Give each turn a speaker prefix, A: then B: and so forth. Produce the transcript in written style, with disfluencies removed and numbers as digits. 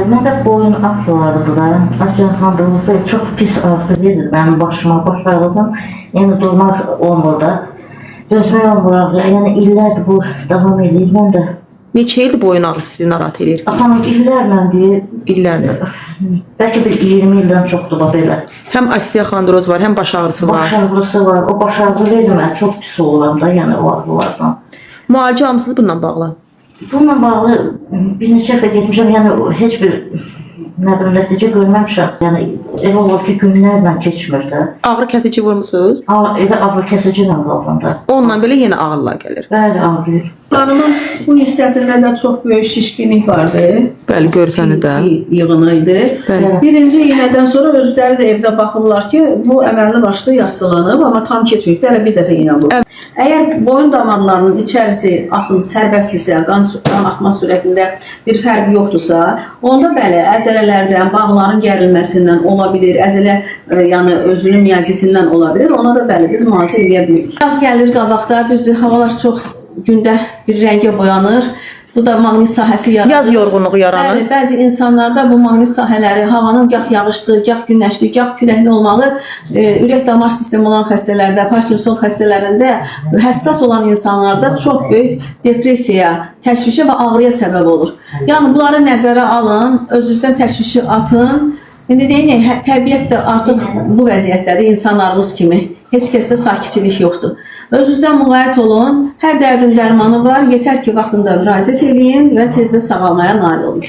A: Məndə boyun ağrılardı da. Asiyan xandırılsa çox pis ağrı verir mənim başıma, baş ağrıdan. Yəni durmaq olmur da. Dözmək olmur ağrıya. Yəni illərdir bu davam edir məndə.
B: Neçə ildir boyun ağrısı sizi narahat edir?
A: Atam illərlə deyir.
B: İllərlə.
A: Bəlkə bir 20 ildən çoxdur da belə.
B: Həm osteoxondroz var, həm baş ağrısı var.
A: Baş ağrısı var. O baş ağrı verilməz. Çox pis oluram da, yəni o ağrılardan.
B: Müalicə almısınız bununla bağlı?
A: Bununla bağlı bir neçə dəfə getmişəm, yəni heç bir nəticə görməmişəm. Yəni elə olur ki, günlərlə keçmir də.
B: Ağrı kəsici vurmusunuz?
A: Elə ağrı kəsici ilə qaldım da.
B: Onunla belə yenə ağrılar gəlir.
A: Bəli, ağrıyır.
C: Qarnımın bu hissəsində də çox böyük şişkinlik vardı.
B: Bəli, görsənir də.
C: Yığını idi.
B: Bəli.
C: Birinci iynədən sonra özləri də evdə baxırlar ki, bu əməlli başlı yaslanıb, amma tam keçməyib. Hələ bir dəfə iynə vurur. Əgər boyun damarlarının içərisi axın sərbəstlisə, qan axma sürətində bir fərq yoxdursa, onda bəli, əzələlərdən, bağların gərilməsindən ola bilir, əzələ yəni özünün miyazitindən ola bilir. Ona da bəli, biz müalicə edə bilirik. Yaz gəlir qabaqda, düzdür, havalar çox gündə bir rəngə boyanır. Bu da maqnit sahəsi yaranır.
B: Yaz yorğunluğu yaranır.
C: Bəli, bəzi insanlarda bu maqnit sahələri havanın gah yağışlı, gah günəşli, gah küləkli olmağı ürək damar sistemi olan xəstələrdə, Parkinson xəstələrində həssas olan insanlarda çox böyük depressiyaya, təşvişə və ağrıya səbəb olur. Yəni bunları nəzərə alın, özünüzdən təşvişi atın. İndi deyək, təbiət də artıq bu vəziyyətdədir, insanlarımız kimi. Heç kəsdə sakitçilik yoxdur. Özünüzdən müğayət olun, hər dərdin dərmanı var, yetər ki, vaxtında müraciət edin və tezdə sağalmaya nail olun.